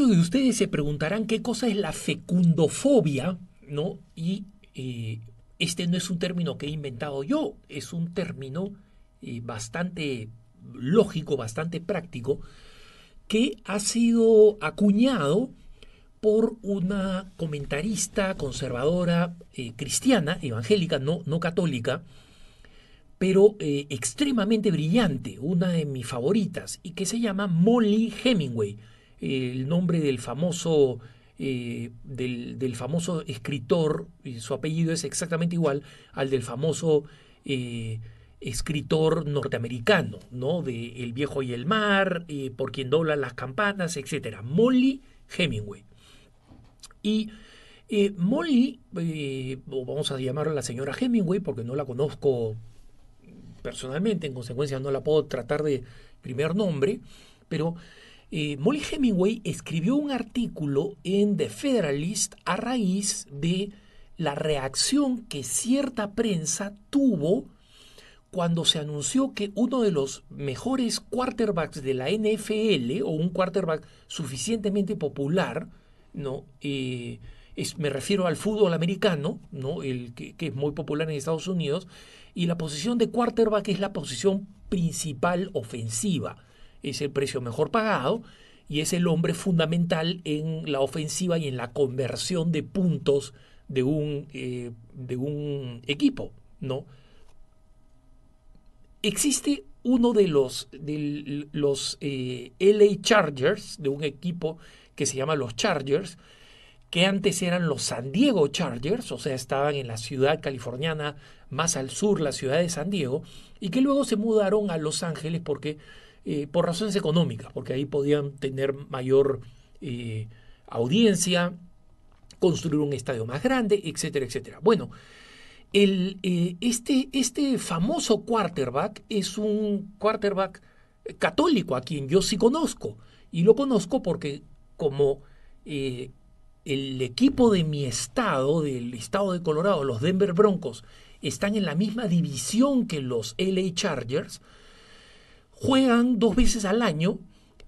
Muchos de ustedes se preguntarán qué cosa es la fecundofobia, ¿no? Y este no es un término que he inventado yo, es un término bastante lógico, bastante práctico, que ha sido acuñado por una comentarista conservadora cristiana, evangélica, no católica, pero extremadamente brillante, una de mis favoritas, y que se llama Mollie Hemingway, el nombre del famoso escritor, y su apellido es exactamente igual al del famoso escritor norteamericano, ¿no? De El viejo y el mar, Por quien doblan las campanas, etcétera. Mollie Hemingway. Y Mollie, o vamos a llamarla la señora Hemingway, porque no la conozco personalmente, en consecuencia no la puedo tratar de primer nombre, pero Mollie Hemingway escribió un artículo en The Federalist a raíz de la reacción que cierta prensa tuvo cuando se anunció que uno de los mejores quarterbacks de la NFL, o un quarterback suficientemente popular, ¿no? Me refiero al fútbol americano, ¿no? El que es muy popular en Estados Unidos, y la posición de quarterback es la posición principal ofensiva. Es el precio mejor pagado y es el hombre fundamental en la ofensiva y en la conversión de puntos de un equipo, ¿no? Existe uno de los LA Chargers, de un equipo que se llama los Chargers, que antes eran los San Diego Chargers, o sea, estaban en la ciudad californiana más al sur, la ciudad de San Diego, y que luego se mudaron a Los Ángeles por razones económicas, porque ahí podían tener mayor audiencia, construir un estadio más grande, etcétera, etcétera. Bueno, este famoso quarterback es un quarterback católico a quien yo sí conozco. Y lo conozco porque como eh, el equipo de mi estado, del estado de Colorado, los Denver Broncos, están en la misma división que los LA Chargers, juegan 2 veces al año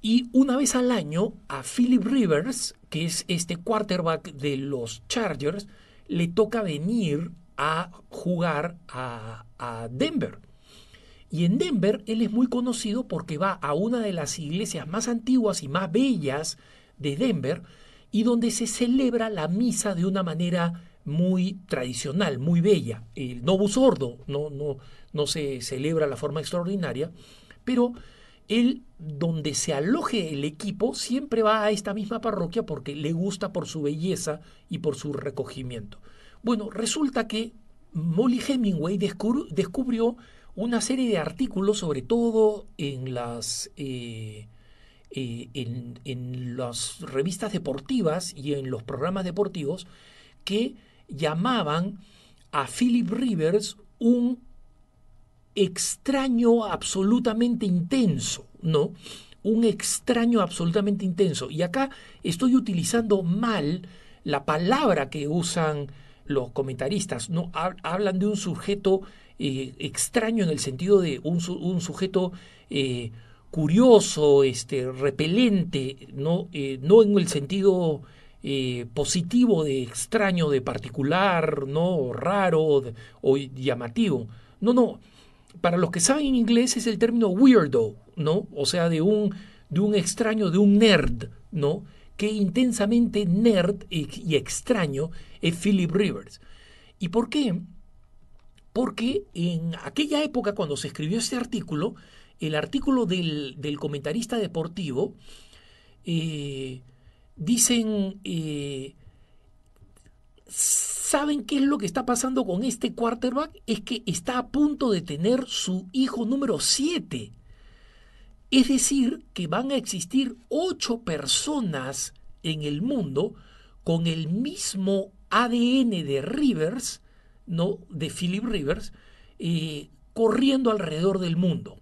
y una vez al año a Philip Rivers, que es este quarterback de los Chargers, le toca venir a jugar a Denver. Y en Denver él es muy conocido porque va a una de las iglesias más antiguas y más bellas de Denver y donde se celebra la misa de una manera muy tradicional, muy bella. El Novus Ordo no se celebra de la forma extraordinaria, pero él, donde se aloje el equipo, siempre va a esta misma parroquia porque le gusta por su belleza y por su recogimiento. Bueno, resulta que Mollie Hemingway descubrió una serie de artículos, sobre todo en las revistas deportivas y en los programas deportivos, que llamaban a Philip Rivers un extraño absolutamente intenso, ¿no? Un extraño absolutamente intenso. Y acá estoy utilizando mal la palabra que usan los comentaristas, ¿no? Hablan de un sujeto extraño en el sentido de un sujeto curioso, repelente, no en el sentido positivo de extraño, de particular, ¿no? Raro o llamativo. No. Para los que saben inglés es el término weirdo, ¿no? O sea, de un extraño, de un nerd, ¿no? Que intensamente nerd y extraño es Philip Rivers. ¿Y por qué? Porque en aquella época, cuando se escribió este artículo, el artículo del comentarista deportivo, eh, dicen, ¿saben qué es lo que está pasando con este quarterback? Es que está a punto de tener su hijo número 7. Es decir, que van a existir 8 personas en el mundo con el mismo ADN de Rivers, ¿no? De Philip Rivers, corriendo alrededor del mundo.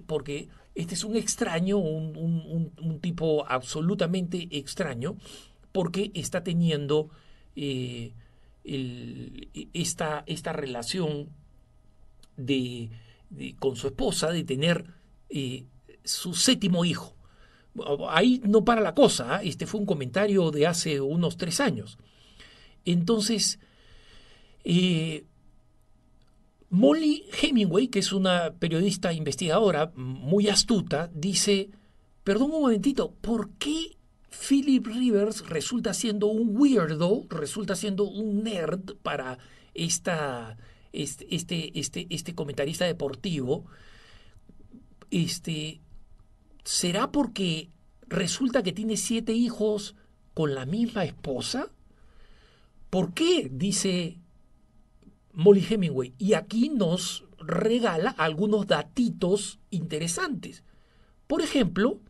Porque este es un extraño, un tipo absolutamente extraño, porque está teniendo esta relación con su esposa de tener su séptimo hijo. Ahí no para la cosa, ¿eh? Este fue un comentario de hace unos 3 años. Entonces, eh, Molly Hemingway, que es una periodista investigadora muy astuta, dice, perdón un momentito, ¿por qué Philip Rivers resulta siendo un weirdo, resulta siendo un nerd para este comentarista deportivo? Este, ¿Será porque resulta que tiene 7 hijos con la misma esposa? ¿Por qué? Dice Molly Hemingway. Y aquí nos regala algunos datitos interesantes. Por ejemplo,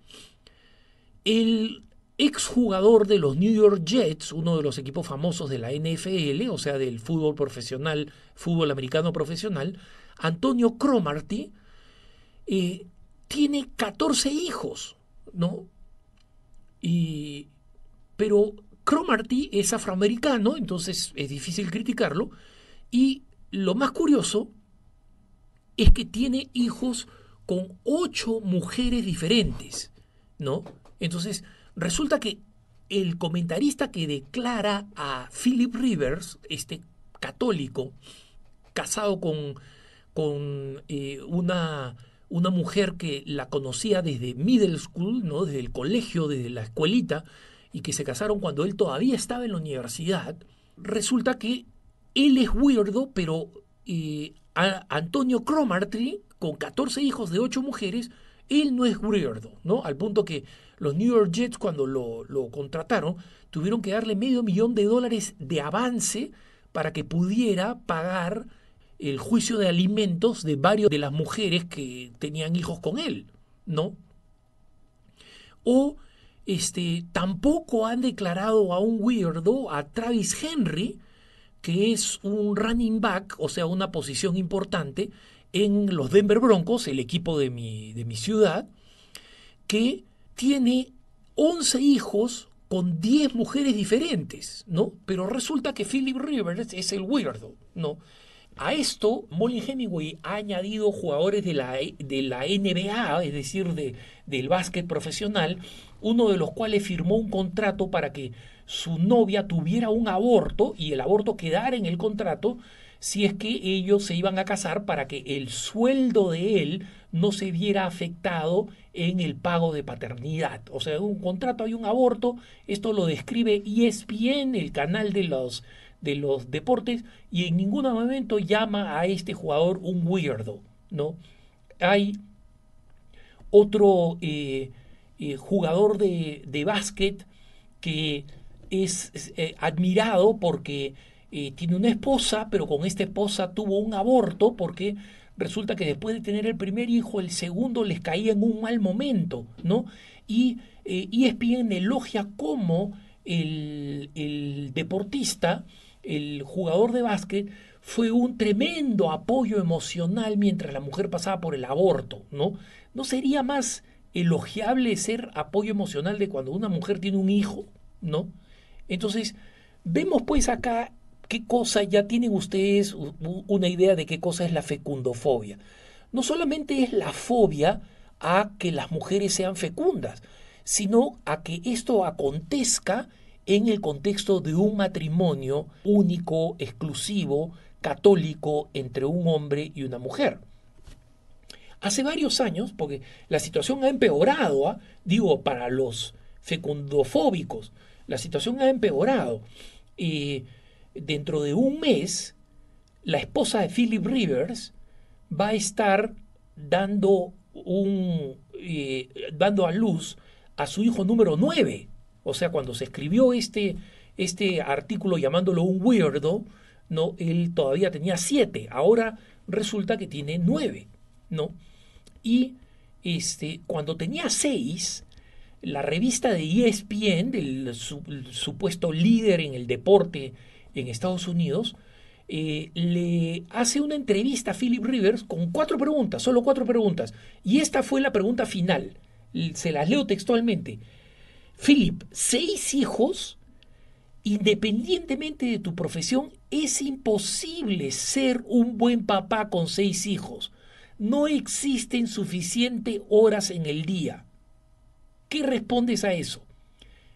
el exjugador de los New York Jets, uno de los equipos famosos de la NFL, o sea, del fútbol profesional, fútbol americano profesional, Antonio Cromartie, tiene 14 hijos, ¿no? Y, pero Cromartie es afroamericano, entonces es difícil criticarlo. Y lo más curioso es que tiene hijos con 8 mujeres diferentes, ¿no? Entonces, resulta que el comentarista que declara a Philip Rivers, este católico, casado con una mujer que la conocía desde middle school, ¿no? Desde el colegio, desde la escuelita, y que se casaron cuando él todavía estaba en la universidad, resulta que él es weirdo, pero Antonio Cromartie, con 14 hijos de 8 mujeres, él no es weirdo, ¿no? Al punto que los New York Jets, cuando lo contrataron, tuvieron que darle $500,000 de avance para que pudiera pagar el juicio de alimentos de varios de las mujeres que tenían hijos con él, ¿no? O tampoco han declarado a un weirdo, a Travis Henry, que es un running back, o sea, una posición importante en los Denver Broncos, el equipo de mi ciudad, que tiene 11 hijos con 10 mujeres diferentes, ¿no? Pero resulta que Philip Rivers es el weirdo, ¿no? A esto, Molly Hemingway ha añadido jugadores de la NBA, es decir, del básquet profesional, uno de los cuales firmó un contrato para que su novia tuviera un aborto y el aborto quedara en el contrato si es que ellos se iban a casar, para que el sueldo de él no se viera afectado en el pago de paternidad. O sea, un contrato, hay un aborto, esto lo describe ESPN, el canal de los deportes, y en ningún momento llama a este jugador un weirdo, ¿no? Hay otro jugador de básquet que es admirado porque tiene una esposa, pero con esta esposa tuvo un aborto porque resulta que después de tener el primer hijo, el segundo les caía en un mal momento, ¿no? Y ESPN elogia cómo el deportista, el jugador de básquet, fue un tremendo apoyo emocional mientras la mujer pasaba por el aborto, ¿no? ¿No sería más elogiable ser apoyo emocional de cuando una mujer tiene un hijo, ¿no? Entonces, vemos pues acá qué cosa, ya tienen ustedes una idea de qué cosa es la fecundofobia. No solamente es la fobia a que las mujeres sean fecundas, sino a que esto acontezca en el contexto de un matrimonio único, exclusivo, católico, entre un hombre y una mujer. Hace varios años, porque la situación ha empeorado, ¿eh? Digo, para los fecundofóbicos, la situación ha empeorado. Dentro de un mes, la esposa de Philip Rivers va a estar dando a luz a su hijo número 9. O sea, cuando se escribió este artículo llamándolo un weirdo, ¿no? Él todavía tenía 7. Ahora resulta que tiene 9, ¿no? Y cuando tenía 6, la revista de ESPN, del supuesto líder en el deporte en Estados Unidos, le hace una entrevista a Philip Rivers con 4 preguntas, solo 4 preguntas. Y esta fue la pregunta final. Se las leo textualmente. Philip, 6 hijos, independientemente de tu profesión, es imposible ser un buen papá con 6 hijos. No existen suficientes horas en el día. ¿Qué respondes a eso?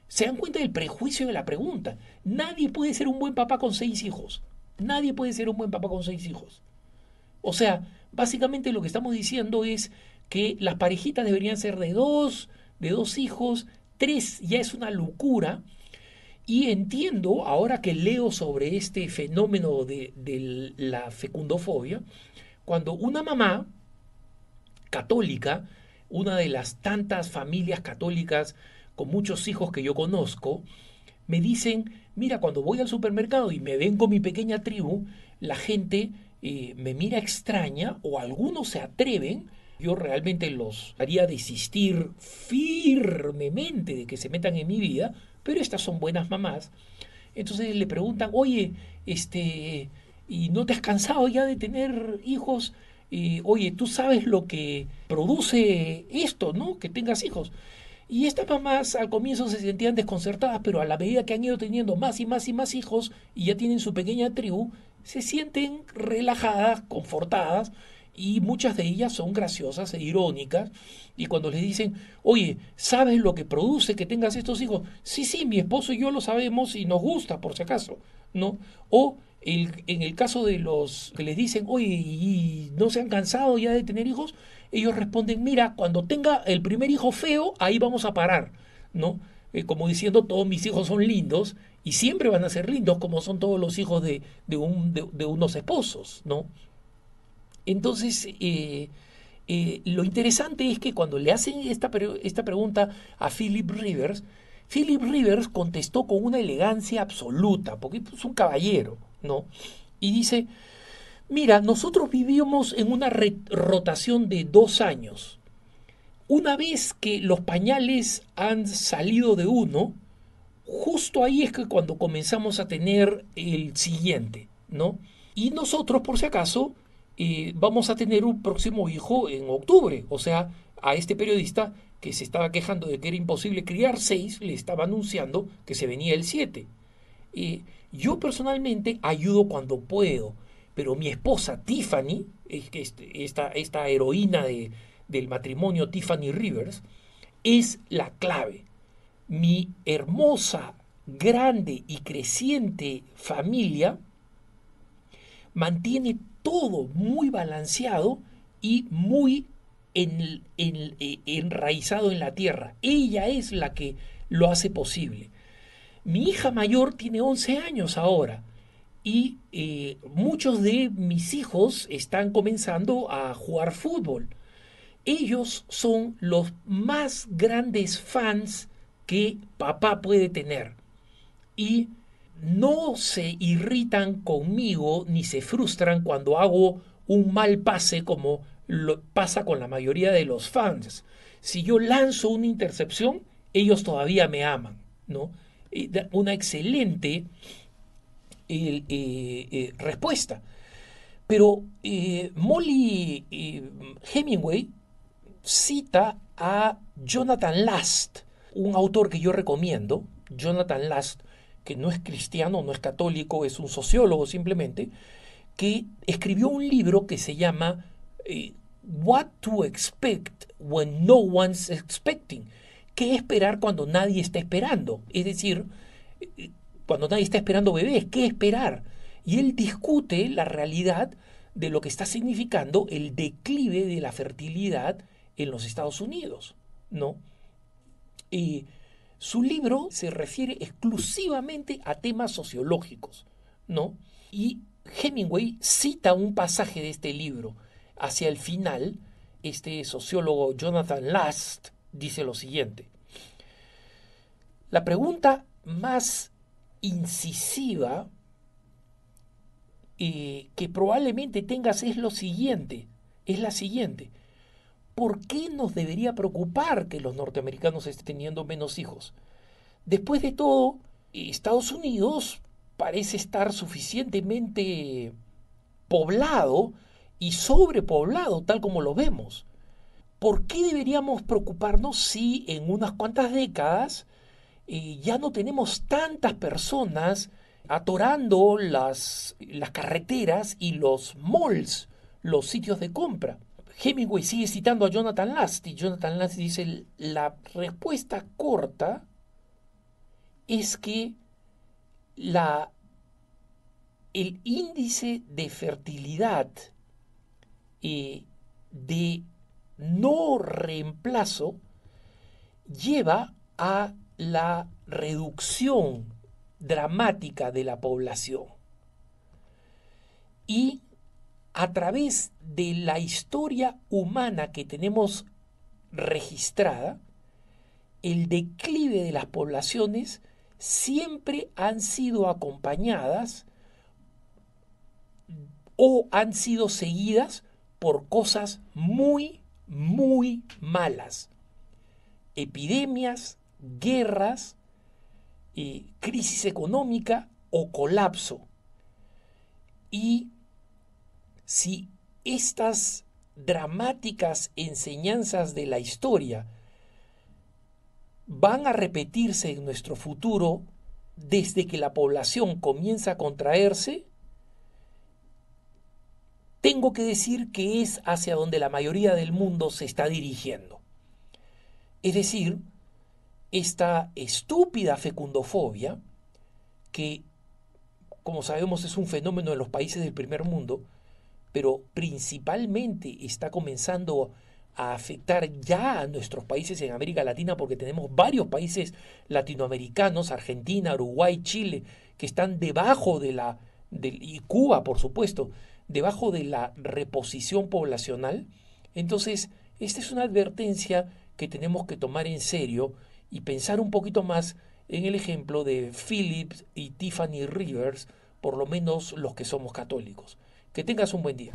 ¿Se dan cuenta del prejuicio de la pregunta? Nadie puede ser un buen papá con 6 hijos. Nadie puede ser un buen papá con 6 hijos. O sea, básicamente lo que estamos diciendo es que las parejitas deberían ser de dos hijos, 3 ya es una locura. Y entiendo, ahora que leo sobre este fenómeno de la fecundofobia, cuando una mamá católica, una de las tantas familias católicas con muchos hijos que yo conozco, me dicen, mira, cuando voy al supermercado y me ven con mi pequeña tribu, la gente me mira extraña o algunos se atreven, yo realmente los haría desistir firmemente de que se metan en mi vida, pero estas son buenas mamás. Entonces le preguntan, oye, ¿y no te has cansado ya de tener hijos? Oye, tú sabes lo que produce esto, ¿no? Que tengas hijos. Y estas mamás al comienzo se sentían desconcertadas, pero a la medida que han ido teniendo más y más y más hijos y ya tienen su pequeña tribu, se sienten relajadas, confortadas, y muchas de ellas son graciosas e irónicas. Y cuando les dicen, oye, ¿sabes lo que produce que tengas estos hijos? Sí, sí, mi esposo y yo lo sabemos y nos gusta, por si acaso, ¿no? O en el caso de los que les dicen, oye, ¿y no se han cansado ya de tener hijos? Ellos responden, mira, cuando tenga el primer hijo feo, ahí vamos a parar, ¿no? Como diciendo, todos mis hijos son lindos y siempre van a ser lindos como son todos los hijos de unos esposos, ¿no? Entonces, lo interesante es que cuando le hacen esta pregunta a Philip Rivers contestó con una elegancia absoluta, porque es un caballero, ¿no? Y dice, mira, nosotros vivíamos en una rotación de 2 años. Una vez que los pañales han salido de uno, justo ahí es que cuando comenzamos a tener el siguiente, ¿no? Y nosotros, por si acaso, vamos a tener un próximo hijo en octubre. O sea, a este periodista que se estaba quejando de que era imposible criar 6, le estaba anunciando que se venía el 7. Yo personalmente ayudo cuando puedo, pero mi esposa Tiffany, esta heroína del matrimonio Tiffany Rivers, es la clave. Mi hermosa, grande y creciente familia mantiene todo muy balanceado y muy enraizado en la tierra. Ella es la que lo hace posible. Mi hija mayor tiene 11 años ahora y muchos de mis hijos están comenzando a jugar fútbol. Ellos son los más grandes fans que papá puede tener y no se irritan conmigo ni se frustran cuando hago un mal pase como lo pasa con la mayoría de los fans. Si yo lanzo una intercepción, ellos todavía me aman, ¿no? Una excelente respuesta. Pero Molly Hemingway cita a Jonathan Last, un autor que yo recomiendo, Jonathan Last, que no es cristiano, no es católico, es un sociólogo simplemente, que escribió un libro que se llama What to Expect When No One's Expecting. ¿Qué esperar cuando nadie está esperando? Es decir, cuando nadie está esperando bebés, ¿qué esperar? Y él discute la realidad de lo que está significando el declive de la fertilidad en los Estados Unidos, ¿no? Su libro se refiere exclusivamente a temas sociológicos, ¿no? Y Hemingway cita un pasaje de este libro. Hacia el final, este sociólogo Jonathan Last dice lo siguiente: la pregunta más incisiva que probablemente tengas es la siguiente. ¿Por qué nos debería preocupar que los norteamericanos estén teniendo menos hijos? Después de todo, Estados Unidos parece estar suficientemente poblado y sobrepoblado tal como lo vemos. ¿Por qué deberíamos preocuparnos si en unas cuantas décadas ya no tenemos tantas personas atorando las carreteras y los malls, los sitios de compra? Hemingway sigue citando a Jonathan Lasty. Jonathan Lasty dice, la respuesta corta es que la, el índice de fertilidad de no reemplazo lleva a la reducción dramática de la población. Y a través de la historia humana que tenemos registrada, el declive de las poblaciones siempre han sido acompañadas o han sido seguidas por cosas muy, muy malas. Epidemias, guerras, crisis económica o colapso. Y si estas dramáticas enseñanzas de la historia van a repetirse en nuestro futuro desde que la población comienza a contraerse, tengo que decir que es hacia donde la mayoría del mundo se está dirigiendo. Es decir, esta estúpida fecundofobia, que como sabemos es un fenómeno en los países del primer mundo, pero principalmente está comenzando a afectar ya a nuestros países en América Latina, porque tenemos varios países latinoamericanos, Argentina, Uruguay, Chile, que están debajo y Cuba, por supuesto, debajo de la reposición poblacional. Entonces, esta es una advertencia que tenemos que tomar en serio y pensar un poquito más en el ejemplo de Philip y Tiffany Rivers, por lo menos los que somos católicos. Que tengas un buen día.